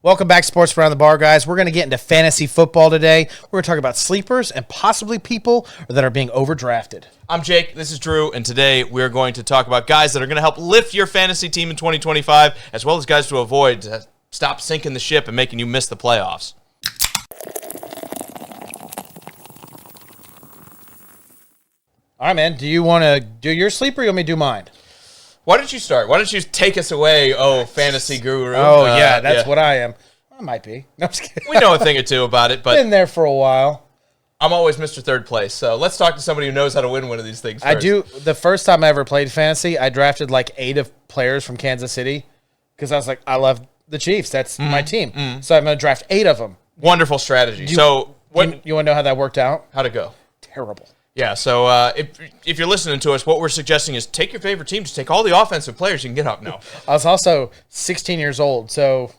Welcome back to Sports Around the Bar, guys. We're going to get into fantasy football today. We're going to talk about sleepers and possibly people that are being overdrafted. I'm Jake, this is Drew, and today we're going to talk about guys that are going to help lift your fantasy team in 2025, as well as guys to avoid, stop sinking the ship and making you miss the playoffs. All right, man. Do you want to do your sleeper or you want me to do mine? Why don't you start? Why don't you take us away, fantasy guru? Oh, that's what I am. I might be. No, I'm just kidding. We know a thing or two about it, but Been there for a while. I'm always Mr. Third Place, so let's talk to somebody who knows how to win one of these things first. I do. The first time I ever played fantasy, I drafted like 8 of players from Kansas City because I was like, I love the Chiefs. That's my team. So I'm going to draft 8 of them. Wonderful strategy. You want to know how that worked out? How'd it go? Terrible. Yeah, so if you're listening to us, what we're suggesting is take your favorite team, just take all the offensive players you can get up now. I was also 16 years old, so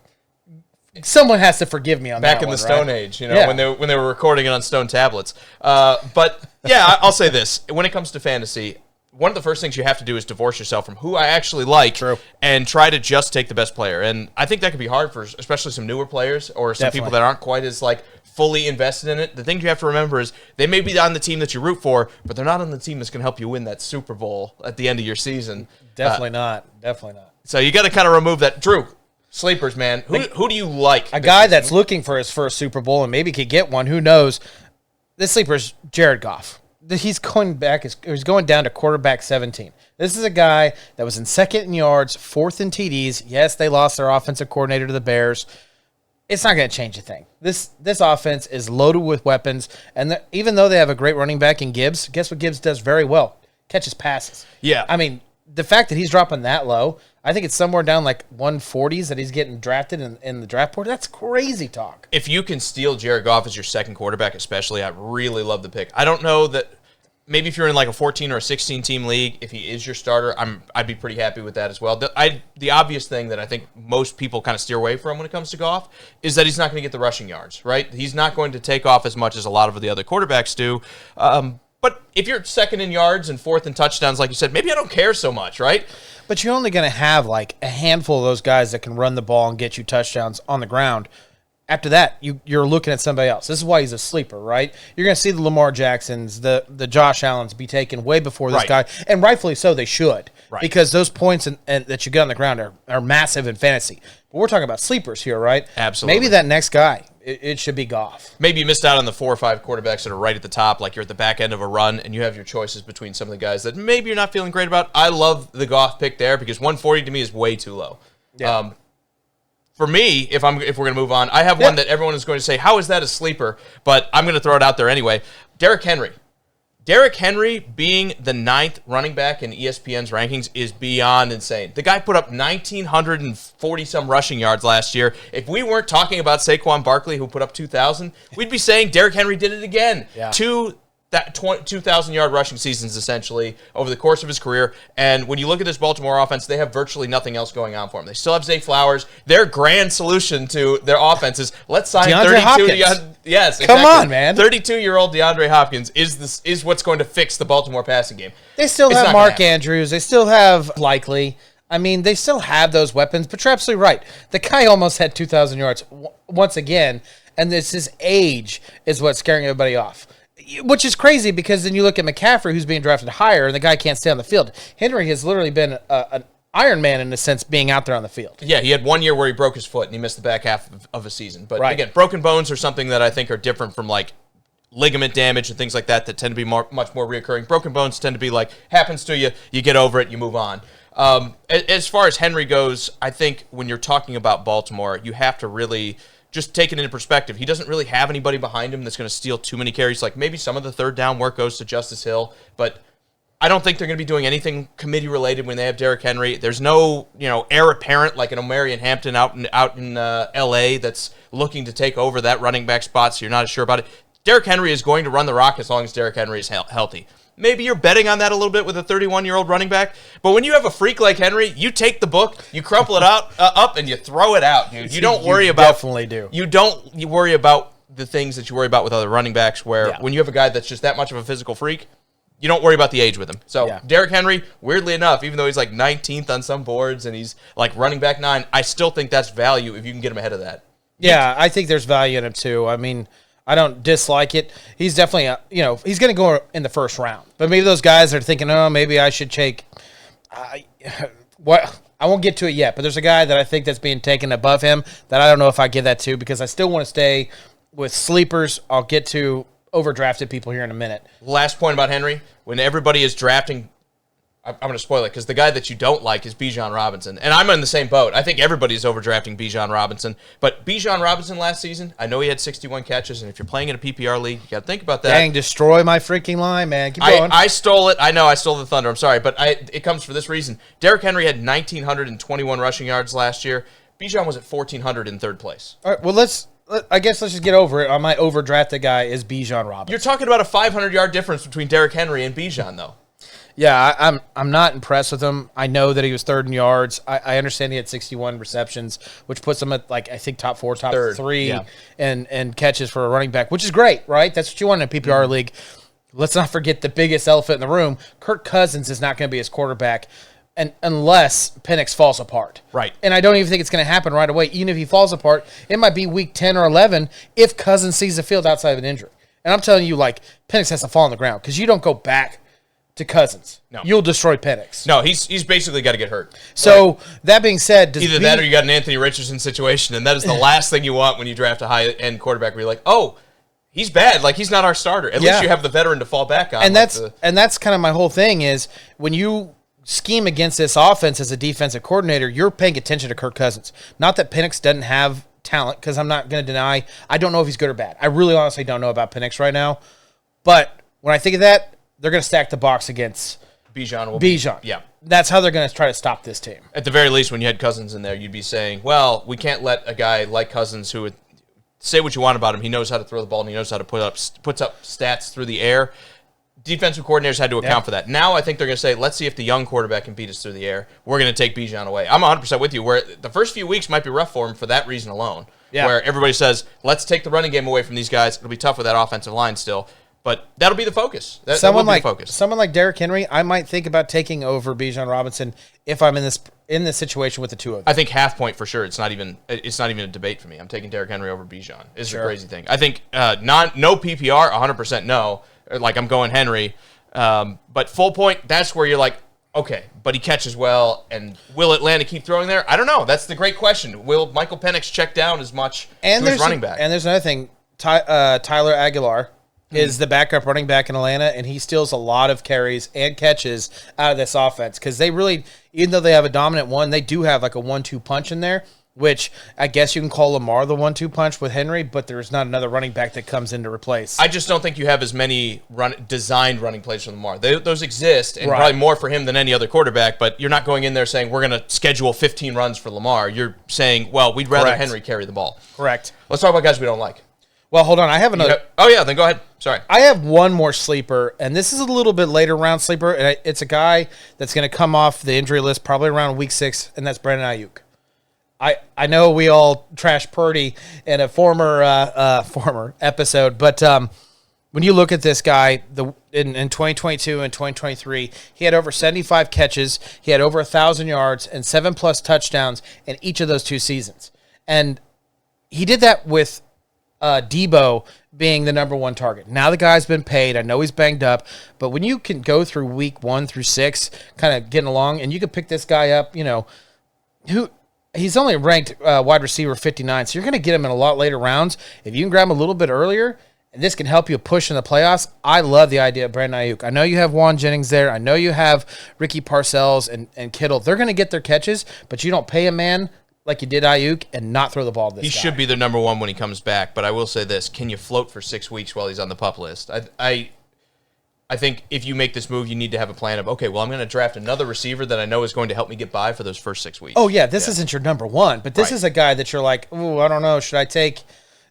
someone has to forgive me on that Back in one, the Stone right? Age, when they were recording it on stone tablets. But yeah, I'll say this: when it comes to fantasy, one of the first things you have to do is divorce yourself from who I actually like, and try to just take the best player. And I think that can be hard for especially some newer players or some people that aren't quite as fully invested in it. The thing you have to remember is they may be on the team that you root for, but they're not on the team that's going to help you win that Super Bowl at the end of your season. Definitely not. So you got to kind of remove that. Drew, sleepers, man. Who do you like? A guy that's looking for his first Super Bowl and maybe could get one. Who knows? This sleeper's Jared Goff. He's going down to quarterback 17. This is a guy that was in second in yards, fourth in TDs. Yes, they lost their offensive coordinator to the Bears. It's not going to change a thing. This offense is loaded with weapons, and even though they have a great running back in Gibbs, guess what Gibbs does very well? Catches passes. Yeah. I mean, the fact that he's dropping that low, I think it's somewhere down like 140s that he's getting drafted in the draft board. That's crazy talk. If you can steal Jared Goff as your second quarterback especially, I really love the pick. I don't know that maybe if you're in like a 14 or a 16 team league, if he is your starter, I'd be pretty happy with that as well. The obvious thing that I think most people kind of steer away from when it comes to Goff is that he's not going to get the rushing yards, right? He's not going to take off as much as a lot of the other quarterbacks do. But if you're second in yards and fourth in touchdowns, like you said, maybe I don't care so much, right? But you're only going to have like a handful of those guys that can run the ball and get you touchdowns on the ground. After that, you're looking at somebody else. This is why he's a sleeper, right? You're going to see the Lamar Jacksons, the Josh Allens be taken way before this guy, and rightfully so they should, because those points that you get on the ground are massive in fantasy. But we're talking about sleepers here, right? Absolutely. Maybe that next guy, it should be Goff. Maybe you missed out on the 4 or 5 quarterbacks that are right at the top, like you're at the back end of a run, and you have your choices between some of the guys that maybe you're not feeling great about. I love the Goff pick there because 140 to me is way too low. Yeah. For me, if we're going to move on, I have one that everyone is going to say, how is that a sleeper? But I'm going to throw it out there anyway. Derrick Henry. Derrick Henry being the 9th running back in ESPN's rankings is beyond insane. The guy put up 1,940-some rushing yards last year. If we weren't talking about Saquon Barkley, who put up 2,000, we'd be saying Derrick Henry did it again. Yeah. 2,000-yard rushing seasons, essentially, over the course of his career. And when you look at this Baltimore offense, they have virtually nothing else going on for them. They still have Zay Flowers. Their grand solution to their offense is, let's sign DeAndre Hopkins. Yes, exactly. Come on, man. 32-year-old DeAndre Hopkins is what's going to fix the Baltimore passing game. They still have Mark Andrews. They still have Likely. I mean, they still have those weapons, but you're absolutely right. The guy almost had 2,000 yards once again, and his age is what's scaring everybody off. Which is crazy because then you look at McCaffrey, who's being drafted higher, and the guy can't stay on the field. Henry has literally been an Iron Man in a sense, being out there on the field. Yeah, he had 1 year where he broke his foot and he missed the back half of a season. But again, broken bones are something that I think are different from like ligament damage and things like that tend to be much more reoccurring. Broken bones tend to be like, happens to you, you get over it, you move on. As far as Henry goes, I think when you're talking about Baltimore, you have to really just take it into perspective. He doesn't really have anybody behind him that's going to steal too many carries. Like maybe some of the third down work goes to Justice Hill, but I don't think they're going to be doing anything committee related when they have Derrick Henry. There's no, heir apparent like an Omarion Hampton out in L.A. that's looking to take over that running back spot, so you're not as sure about it. Derrick Henry is going to run the rock as long as Derrick Henry is healthy. Maybe you're betting on that a little bit with a 31-year-old running back, but when you have a freak like Henry, you take the book, you crumple it out up, and you throw it out, dude. You don't worry about. Definitely do. You worry about the things that you worry about with other running backs. Where when you have a guy that's just that much of a physical freak, you don't worry about the age with him. So Derrick Henry, weirdly enough, even though he's like 19th on some boards and he's like running back 9, I still think that's value if you can get him ahead of that. Yeah, I think there's value in him too. I mean, I don't dislike it. He's definitely, he's going to go in the first round. But maybe those guys are thinking, oh, maybe I should take what. I won't get to it yet, but there's a guy that I think that's being taken above him that I don't know if I give that to because I still want to stay with sleepers. I'll get to overdrafted people here in a minute. Last point about Henry. When everybody is drafting, I'm going to spoil it because the guy that you don't like is Bijan Robinson. And I'm in the same boat. I think everybody's overdrafting Bijan Robinson. But Bijan Robinson last season, I know he had 61 catches. And if you're playing in a PPR league, you got to think about that. Dang, destroy my freaking line, man. Keep going. I stole it. I know I stole the thunder. I'm sorry. But it comes for this reason. Derrick Henry had 1,921 rushing yards last year. Bijan was at 1,400 in third place. All right, well, I guess let's just get over it. My overdrafted guy is Bijan Robinson. You're talking about a 500-yard difference between Derrick Henry and Bijan, though. Yeah, I'm not impressed with him. I know that he was third in yards. I understand he had 61 receptions, which puts him at, I think, top 4, top third, 3, yeah. and catches for a running back, which is great, right? That's what you want in a PPR league. Let's not forget the biggest elephant in the room. Kirk Cousins is not going to be his quarterback unless Penix falls apart. Right. And I don't even think it's going to happen right away. Even if he falls apart, it might be week 10 or 11 if Cousins sees the field outside of an injury. And I'm telling you, Penix has to fall on the ground because you don't go back to Cousins. No. You'll destroy Penix. No, he's basically got to get hurt. So, that being said... Either that or you got an Anthony Richardson situation, and that is the last thing you want when you draft a high-end quarterback where you're like, oh, he's bad. He's not our starter. At least you have the veteran to fall back on. And that's kind of my whole thing is when you scheme against this offense as a defensive coordinator, you're paying attention to Kirk Cousins. Not that Penix doesn't have talent, because I'm not going to deny. I don't know if he's good or bad. I really honestly don't know about Penix right now. But when I think of that, they're going to stack the box against Bijan. Yeah. That's how they're going to try to stop this team. At the very least, when you had Cousins in there, you'd be saying, well, we can't let a guy like Cousins, who would say what you want about him, he knows how to throw the ball and he knows how to puts up stats through the air. Defensive coordinators had to account for that. Now I think they're going to say, let's see if the young quarterback can beat us through the air. We're going to take Bijan away. I'm 100% with you, where the first few weeks might be rough for him for that reason alone, where everybody says, let's take the running game away from these guys. It'll be tough with that offensive line still. But that'll be the focus. Someone like Derrick Henry, I might think about taking over Bijan Robinson if I'm in this situation with the two of them. I think half point for sure. It's not even a debate for me. I'm taking Derrick Henry over Bijan. It's a crazy thing. I think no PPR, 100% no. I'm going Henry, but full point. That's where you're like, okay, but he catches well, and will Atlanta keep throwing there? I don't know. That's the great question. Will Michael Penix check down as much to his running back? And there's another thing. Tyler Aguilar is the backup running back in Atlanta, and he steals a lot of carries and catches out of this offense because they really, even though they have a dominant one, they do have a 1-2 punch in there, which I guess you can call Lamar the 1-2 punch with Henry, but there's not another running back that comes in to replace. I just don't think you have as many designed running plays for Lamar. Those exist, and probably more for him than any other quarterback, but you're not going in there saying, we're going to schedule 15 runs for Lamar. You're saying, well, we'd rather Henry carry the ball. Correct. Let's talk about guys we don't like. Well, hold on. I have another. Then go ahead. Sorry. I have one more sleeper, and this is a little bit later round sleeper. And it's a guy that's going to come off the injury list probably around week 6, and that's Brandon Ayuk. I know we all trashed Purdy in a former episode, but when you look at this guy, in 2022 and 2023, he had over 75 catches, he had over 1,000 yards, and 7+ touchdowns in each of those 2 seasons. And he did that with Debo being the number 1 target. Now the guy's been paid. I know he's banged up, but when you can go through week 1 through 6, kind of getting along, and you can pick this guy up, he's only ranked wide receiver 59, so you're going to get him in a lot later rounds. If you can grab him a little bit earlier, and this can help you push in the playoffs, I love the idea of Brandon Ayuk. I know you have Juan Jennings there. I know you have Ricky Parcells and Kittle. They're going to get their catches, but you don't pay a man like you did Ayuk and not throw the ball to this guy. He should be the number 1 when he comes back, but I will say this. Can you float for 6 weeks while he's on the PUP list? I think if you make this move, you need to have a plan of, okay, well, I'm going to draft another receiver that I know is going to help me get by for those first 6 weeks. Oh, yeah, this isn't your number 1, but this is a guy that you're like, ooh, I don't know, should I take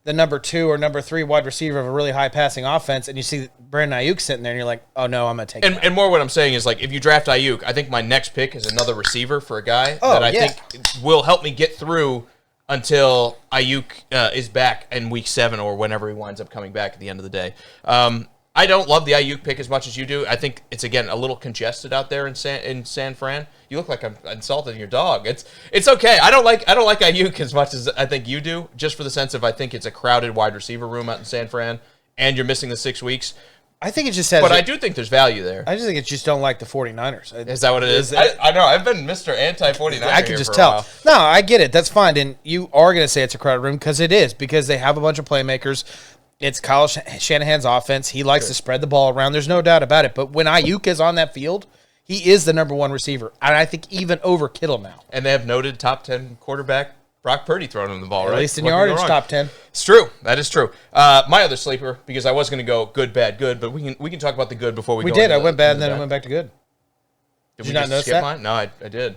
the number 2 or number 3 wide receiver of a really high passing offense, and you see Brandon Ayuk sitting there, and you're like, oh, no, I'm going to take him. And more what I'm saying is, if you draft Ayuk, I think my next pick is another receiver for a guy that I think will help me get through until Ayuk is back in week 7 or whenever he winds up coming back at the end of the day. I don't love the Ayuk pick as much as you do. I think it's, again, a little congested out there in San Fran. You look like I'm insulting your dog. It's okay. I don't like Ayuk as much as I think you do, just for the sense of I think it's a crowded wide receiver room out in San Fran, and you're missing the 6 weeks. I think it just has... But I do think there's value there. I just think it just don't like the 49ers. Is that what it is? I know. I've been Mr. Anti-49er I can just tell. No, I get it. That's fine. And you are going to say it's a crowded room because it is, because they have a bunch of playmakers. It's Kyle Shanahan's offense. He likes to spread the ball around. There's no doubt about it. But when Ayuk is on that field, he is the number one receiver. And I think even over Kittle now. And they have noted top 10 quarterback Brock Purdy throwing him the ball, right? At least in yardage, top 10. It's true. That is true. My other sleeper, because I was going to go good, bad, good, but we can talk about the good before we go. We did. I went bad, and then I went back to good. Did you not notice that? Mine? No, I did.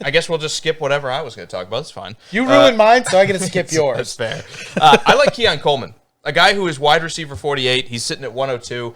I guess we'll just skip whatever I was going to talk about. It's fine. You ruined mine, so I get to skip yours. That's fair. I like Keon Coleman, a guy who is wide receiver 48. He's sitting at 102.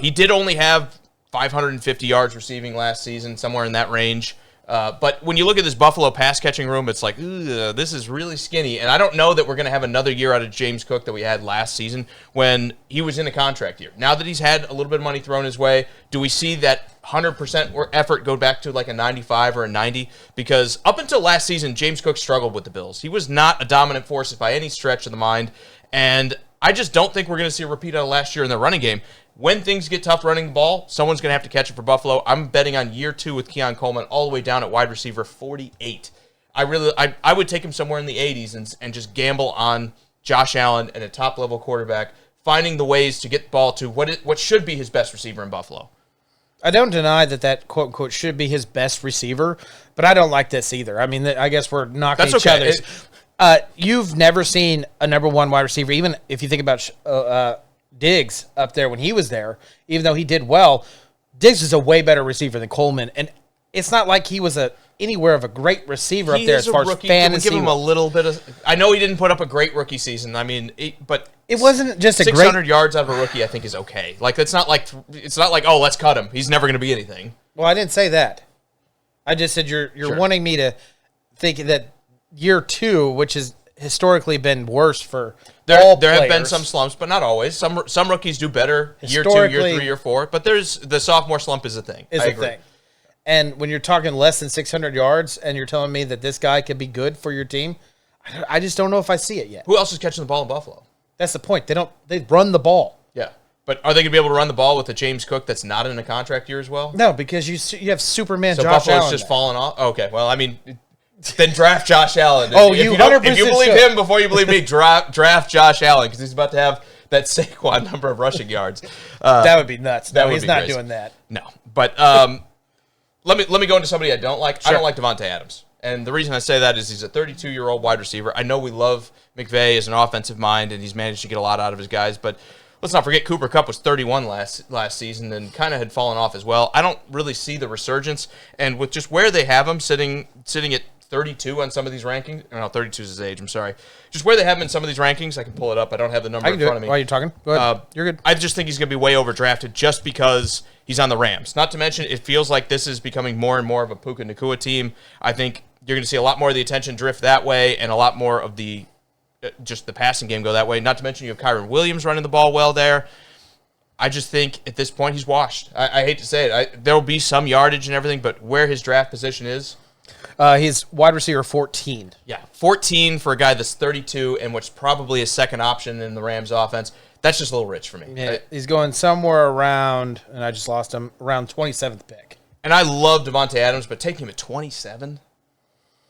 He did only have 550 yards receiving last season, somewhere in that range. But when you look at this Buffalo pass catching room, it's like, this is really skinny. And I don't know that we're going to have another year out of James Cook that we had last season when he was in a contract year. Now that he's had a little bit of money thrown his way, do we see that 100% effort go back to like a 95 or a 90? Because up until last season, James Cook struggled with the Bills. He was not a dominant force by any stretch of the mind. And I just don't think we're going to see a repeat of last year in the running game. When things get tough running the ball, someone's going to have to catch it for Buffalo. I'm betting on year 2 with Keon Coleman all the way down at wide receiver 48. I would take him somewhere in the 80s and just gamble on Josh Allen and a top-level quarterback finding the ways to get the ball to what should be his best receiver in Buffalo. I don't deny that quote-unquote should be his best receiver, but I don't like this either. I mean, I guess we're knocking each other's. You've never seen a number one wide receiver, even if you think about Diggs up there when he was there, even though he did well. Diggs is a way better receiver than Coleman, and it's not like he was anywhere of a great receiver up there as far as fantasy. Can we give him a little bit of? I know he didn't put up a great rookie season. I mean, but it wasn't just a 600 yards out of a rookie. I think is okay. Like it's not like oh, let's cut him. He's never going to be anything. Well, I didn't say that. I just said you're wanting me to think that year 2, which has historically been worse for. There have been some slumps, but not always. Some rookies do better year 2, year 3, year 4. But there's the sophomore slump is a thing. I agree. And when you're talking less than 600 yards, and you're telling me that this guy could be good for your team, I just don't know if I see it yet. Who else is catching the ball in Buffalo? That's the point. They run the ball. Yeah, but are they going to be able to run the ball with a James Cook that's not in a contract year as well? No, because you have Superman. So Josh Buffalo's Allen just falling off. Okay, well, I mean. Then draft Josh Allen. If you believe him before you believe me, draft Josh Allen because he's about to have that Saquon number of rushing yards. That would be nuts. No, he's not doing that. No, but let me go into somebody I don't like. Sure. I don't like Davante Adams, and the reason I say that is he's a 32-year-old wide receiver. I know we love McVay as an offensive mind, and he's managed to get a lot out of his guys, but. Let's not forget Cooper Kupp was 31 last season and kind of had fallen off as well. I don't really see the resurgence, and with just where they have him sitting at 32 on some of these rankings. No, 32 is his age. I'm sorry. Just where they have him in some of these rankings, I can pull it up. I don't have the number in front of me. While you're talking, go ahead. You're good. I just think he's going to be way overdrafted just because he's on the Rams. Not to mention, it feels like this is becoming more and more of a Puka Nacua team. I think you're going to see a lot more of the attention drift that way, and a lot more of the just the passing game go that way. Not to mention you have Kyron Williams running the ball well there. I just think at this point he's washed. I hate to say it. There will be some yardage and everything, but where his draft position is. He's wide receiver 14. Yeah, 14 for a guy that's 32 and what's probably a second option in the Rams offense. That's just a little rich for me. Yeah, he's going somewhere around, and I just lost him, around 27th pick. And I love Davante Adams, but taking him at 27?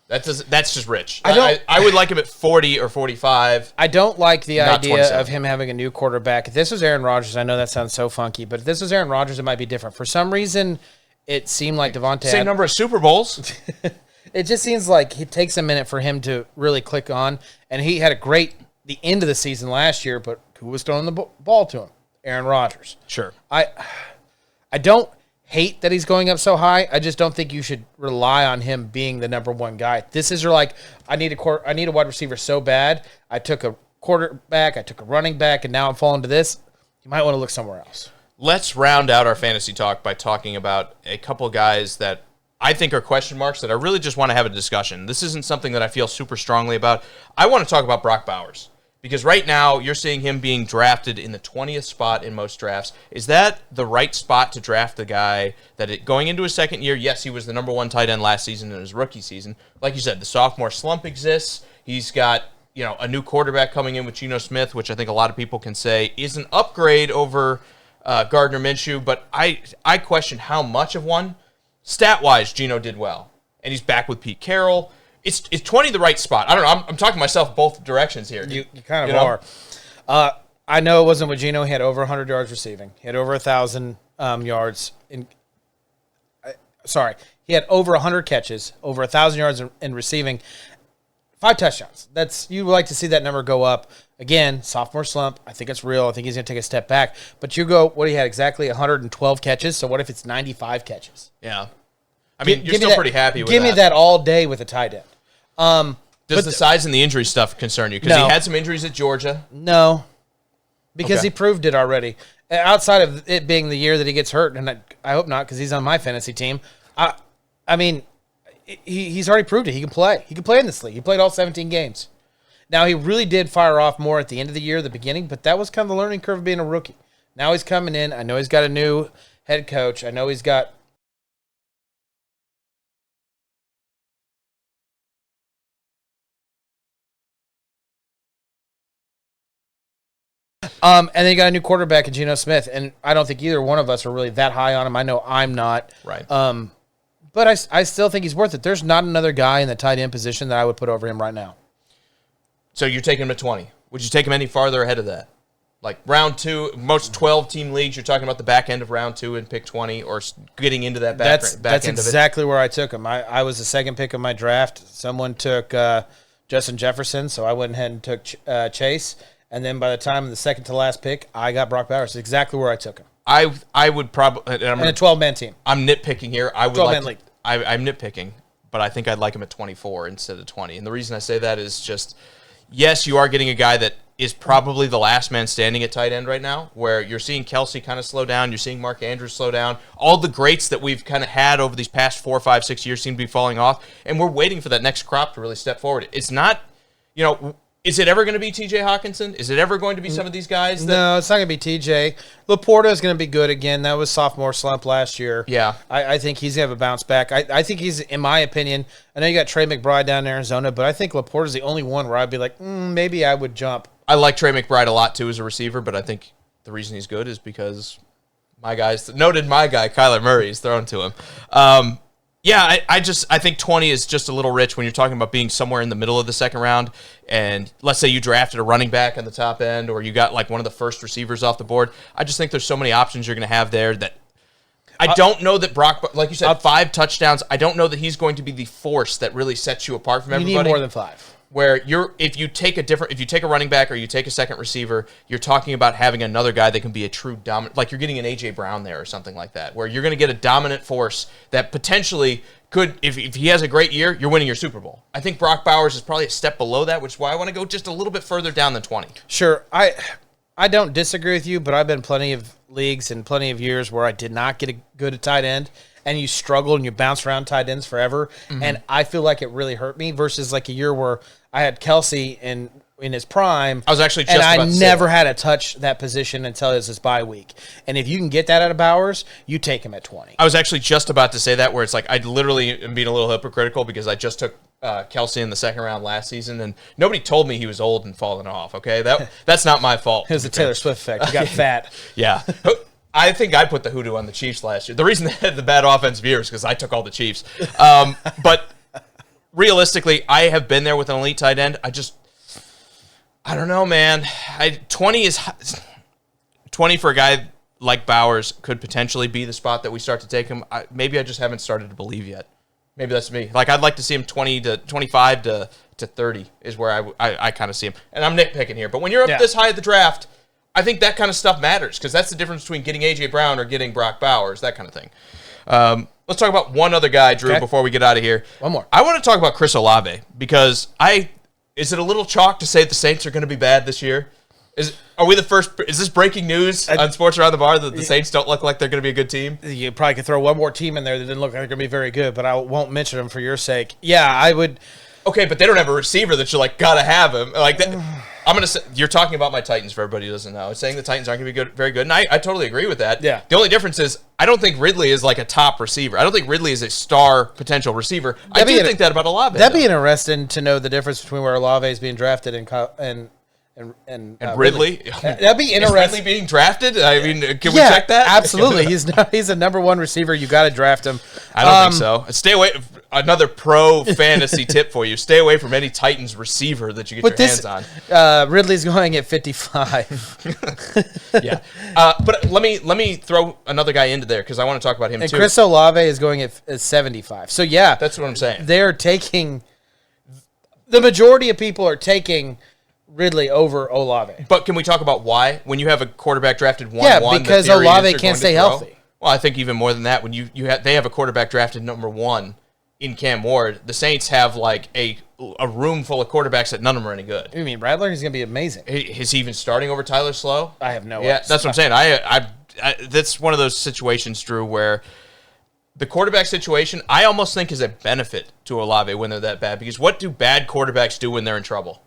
That's just rich. I would like him at 40 or 45. I don't like the idea of him having a new quarterback. If this was Aaron Rodgers, I know that sounds so funky, but if this was Aaron Rodgers, it might be different. For some reason, it seemed like Davante Same number of Super Bowls. It just seems like it takes a minute for him to really click on, and he had the end of the season last year, but who was throwing the ball to him? Aaron Rodgers. Sure. I don't hate that he's going up so high. I just don't think you should rely on him being the number one guy. This is like I need a wide receiver so bad. I took a quarterback, I took a running back, and now I'm falling to this. You might want to look somewhere else. Let's round out our fantasy talk by talking about a couple guys that I think are question marks that I really just want to have a discussion. This isn't something that I feel super strongly about. I want to talk about Brock Bowers Because right now, you're seeing him being drafted in the 20th spot in most drafts. Is that the right spot to draft the guy going into his second year? Yes, he was the number 1 tight end last season in his rookie season. Like you said, the sophomore slump exists. He's got a new quarterback coming in with Geno Smith, which I think a lot of people can say is an upgrade over Gardner Minshew. But I question how much of one. Stat-wise, Geno did well. And he's back with Pete Carroll. Is 20 the right spot? I don't know. I'm talking myself both directions here. You kind of are. I know it wasn't with Geno. He had over 100 yards receiving. He had over 1,000 yards. He had over 100 catches, over 1,000 yards in receiving, 5 touchdowns. You would like to see that number go up. Again, sophomore slump. I think it's real. I think he's going to take a step back. But you go, what he had exactly 112 catches. So what if it's 95 catches? Yeah. I mean, you're still pretty happy with that. Give me that all day with a tight end. Does the size and the injury stuff concern you? Because he had some injuries at Georgia. No, because he proved it already. Outside of it being the year that he gets hurt, and I hope not, because he's on my fantasy team. I mean, he's already proved it. He can play. He can play in this league. He played all 17 games. Now, he really did fire off more at the end of the year, the beginning, but that was kind of the learning curve of being a rookie. Now he's coming in. I know he's got a new head coach. I know he's got and then you got a new quarterback in Geno Smith, and I don't think either one of us are really that high on him. I know I'm not. Right. But I still think he's worth it. There's not another guy in the tight end position that I would put over him right now. So you're taking him at 20. Would you take him any farther ahead of that? Like round 2, most 12-team leagues, you're talking about the back end of round 2 and pick 20, or getting into that back end of it? That's exactly where I took him. I was the second pick of my draft. Someone took Justin Jefferson, so I went ahead and took Chase. And then by the time of the second to last pick, I got Brock Bowers. That's exactly where I took him. I would probably... And a 12-man team. I'm nitpicking here. I would 12-man league. I'm nitpicking, but I think I'd like him at 24 instead of 20. And the reason I say that is just, yes, you are getting a guy that is probably the last man standing at tight end right now, where you're seeing Kelsey kind of slow down, you're seeing Mark Andrews slow down. All the greats that we've kind of had over these past 4, 5, 6 years seem to be falling off, and we're waiting for that next crop to really step forward. It's not, is it ever going to be T.J. Hawkinson? Is it ever going to be some of these guys? No, it's not going to be T.J. Laporta is going to be good again. That was sophomore slump last year. Yeah. I think he's going to have a bounce back. I think he's, in my opinion, I know you got Trey McBride down in Arizona, but I think Laporta is the only one where I'd be like, maybe I would jump. I like Trey McBride a lot, too, as a receiver, but I think the reason he's good is because my guy, Kyler Murray, is thrown to him. Yeah, I think 20 is just a little rich when you're talking about being somewhere in the middle of the second round. And let's say you drafted a running back on the top end, or you got like one of the first receivers off the board. I just think there's so many options you're going to have there that I don't know that Brock, like you said, 5 touchdowns. I don't know that he's going to be the force that really sets you apart from everybody. You need more than 5. Where if you take a running back or you take a second receiver, you're talking about having another guy that can be a true dominant, like you're getting an A.J. Brown there or something like that, where you're going to get a dominant force that potentially could, if he has a great year, you're winning your Super Bowl. I think Brock Bowers is probably a step below that, which is why I want to go just a little bit further down than 20. Sure. I don't disagree with you, but I've been plenty of leagues and plenty of years where I did not get a good tight end, and you struggle and you bounce around tight ends forever. Mm-hmm. And I feel like it really hurt me versus like a year where I had Kelsey in his prime. I was actually just and about I to say never that. had to touch that position until it was his bye week. And if you can get that out of Bowers, you take him at 20. I was actually just about to say that, where it's like I literally am being a little hypocritical because I just took Kelsey in the second round last season, and nobody told me he was old and falling off. Okay, that's not my fault. It was the Taylor Swift effect. He got fat. Yeah. I think I put the hoodoo on the Chiefs last year. The reason they had the bad offensive year is because I took all the Chiefs. But realistically, I have been there with an elite tight end. I don't know, man. 20 for a guy like Bowers could potentially be the spot that we start to take him. Maybe I just haven't started to believe yet. Maybe that's me. Like, I'd like to see him 20 to 25 to 30 is where I kind of see him. And I'm nitpicking here. But when you're up this high at the draft, I think that kind of stuff matters because that's the difference between getting A.J. Brown or getting Brock Bowers, that kind of thing. Let's talk about one other guy, Drew, before we get out of here. One more. I want to talk about Chris Olave because is it a little chalk to say the Saints are going to be bad this year? Are we the first? Is this breaking news on Sports Around the Bar that the Saints don't look like they're going to be a good team? You probably could throw one more team in there that didn't look like they're going to be very good, but I won't mention them for your sake. Yeah, I would. Okay, but they don't have a receiver that you're like, gotta have him. Like that. I'm going to say, you're talking about my Titans for everybody who doesn't know. It's saying the Titans aren't going to be very good. And I totally agree with that. Yeah. The only difference is I don't think Ridley is like a top receiver. I don't think Ridley is a star potential receiver. I do think that about Olave. That'd be interesting to know the difference between where Olave is being drafted and Ridley. That'd be interesting. Is Ridley being drafted? I mean, can we check that? Absolutely. He's a number one receiver. You got to draft him. I don't think so. Stay away. Another pro fantasy tip for you: stay away from any Titans receiver that you get your hands on. Ridley's going at 55. Yeah, but let me throw another guy into there because I want to talk about him and too. Chris Olave is going at 75. So yeah, that's what I'm saying. They're taking the majority of people are taking Ridley over Olave. But can we talk about why? When you have a quarterback drafted 1-1, yeah, because Olave can't stay healthy. Well, I think even more than that, when they have a quarterback drafted number 1 in Cam Ward, the Saints have like a room full of quarterbacks that none of them are any good. I mean, Rattler is going to be amazing. Is he even starting over Tyler Slow? I have no idea. Yeah, that's what I'm saying. I that's one of those situations, Drew, where the quarterback situation I almost think is a benefit to Olave when they're that bad, because what do bad quarterbacks do when they're in trouble?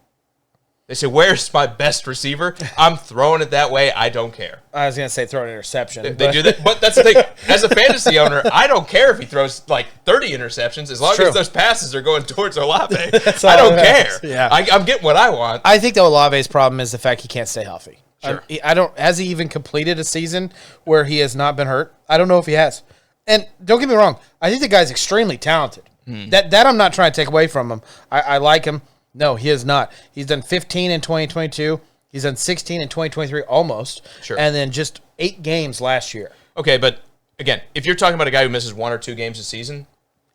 They say, where's my best receiver? I'm throwing it that way. I don't care. I was going to say throw an interception. They do that. But that's the thing. As a fantasy owner, I don't care if he throws like 30 interceptions as long as those passes are going towards Olave. I don't care. Yeah. I'm getting what I want. I think the Olave's problem is the fact he can't stay healthy. Sure. Has he even completed a season where he has not been hurt? I don't know if he has. And don't get me wrong. I think the guy's extremely talented. That I'm not trying to take away from him. I like him. No, he is not. He's done 15 in 2022. He's done 16 in 2023 almost. Sure. And then just 8 games last year. Okay, but again, if you're talking about a guy who misses 1 or 2 games a season,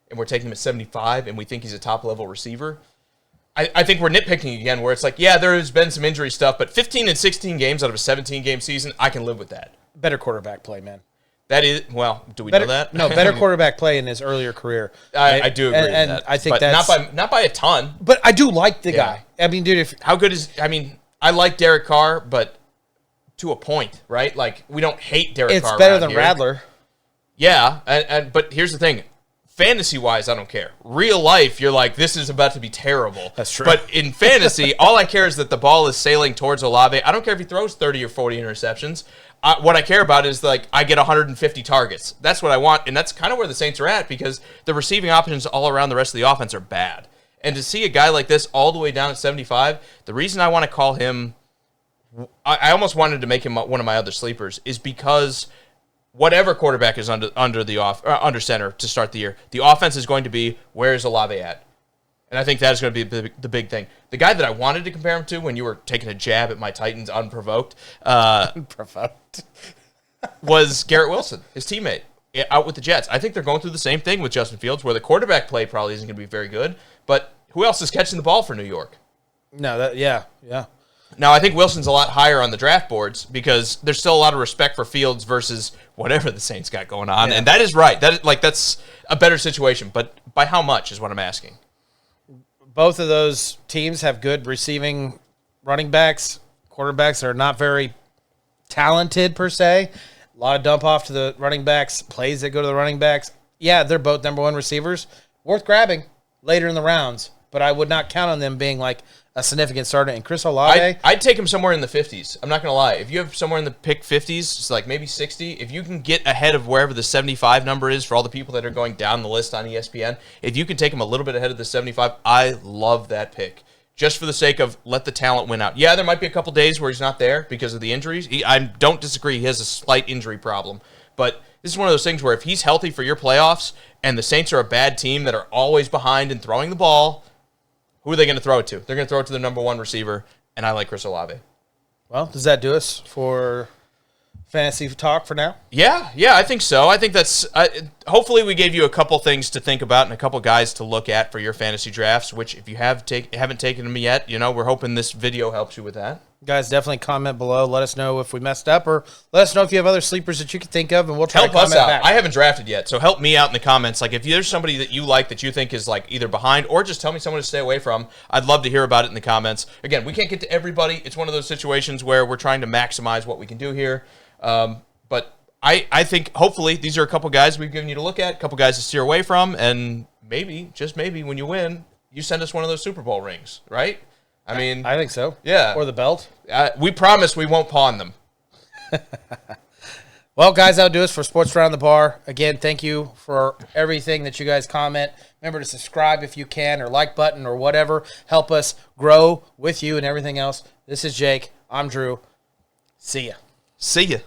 and we're taking him at 75, and we think he's a top-level receiver, I think we're nitpicking again, where it's like, yeah, there's been some injury stuff, but 15 and 16 games out of a 17-game season, I can live with that. Better quarterback play, man. That is, well, do we know that? No, better quarterback play in his earlier career. I do agree with and that. I think but that's not by a ton. But I do like the guy. I mean, dude, how good is? I mean, I like Derek Carr, but to a point, right? Like, we don't hate Derek Carr. It's better than Rattler. Yeah, but here's the thing. Fantasy-wise, I don't care. Real life, you're like, this is about to be terrible. That's true. But in fantasy, all I care is that the ball is sailing towards Olave. I don't care if he throws 30 or 40 interceptions. What I care about is, like, I get 150 targets. That's what I want, and that's kind of where the Saints are at, because the receiving options all around the rest of the offense are bad. And to see a guy like this all the way down at 75, the reason I want to call him, I almost wanted to make him one of my other sleepers, is because whatever quarterback is under center to start the year, the offense is going to be, where is Olave at? And I think that is going to be the big thing. The guy that I wanted to compare him to when you were taking a jab at my Titans unprovoked, was Garrett Wilson, his teammate, out with the Jets. I think they're going through the same thing with Justin Fields, where the quarterback play probably isn't going to be very good, but who else is catching the ball for New York? No, yeah. Now, I think Wilson's a lot higher on the draft boards because there's still a lot of respect for Fields versus whatever the Saints got going on, and that is right. That's a better situation, but by how much is what I'm asking. Both of those teams have good receiving running backs. Quarterbacks are not very talented per se. A lot of dump off to the running backs, plays that go to the running backs. Yeah, they're both number 1 receivers. Worth grabbing later in the rounds, but I would not count on them being like a significant starter. And Chris Olave, I'd take him somewhere in the 50s. I'm not going to lie. If you have somewhere in the pick 50s, it's like maybe 60. If you can get ahead of wherever the 75 number is for all the people that are going down the list on ESPN, if you can take him a little bit ahead of the 75, I love that pick. Just for the sake of let the talent win out. Yeah, there might be a couple days where he's not there because of the injuries. I don't disagree. He has a slight injury problem. But this is one of those things where if he's healthy for your playoffs and the Saints are a bad team that are always behind and throwing the ball, who are they going to throw it to? They're going to throw it to the number 1 receiver, and I like Chris Olave. Well, does that do us for fantasy talk for now? Yeah, I think so. I think that's hopefully we gave you a couple things to think about and a couple guys to look at for your fantasy drafts, which if you haven't taken them yet, we're hoping this video helps you with that. Guys, definitely comment below. Let us know if we messed up, or let us know if you have other sleepers that you can think of, and we'll try help to comment us out. back. I haven't drafted yet, so help me out in the comments. Like, if there's somebody that you like that you think is like either behind, or just tell me someone to stay away from, I'd love to hear about it in the comments. Again, we can't get to everybody. It's one of those situations where we're trying to maximize what we can do here. But I think hopefully these are a couple guys we've given you to look at, a couple guys to steer away from, and maybe, just maybe, when you win, you send us one of those Super Bowl rings, right? I mean, I think so. Yeah. Or the belt. We promise we won't pawn them. Well, guys, that'll do us for Sports Around the Bar. Again, thank you for everything that you guys comment. Remember to subscribe if you can, or like button, or whatever. Help us grow with you and everything else. This is Jake. I'm Drew. See ya. See ya.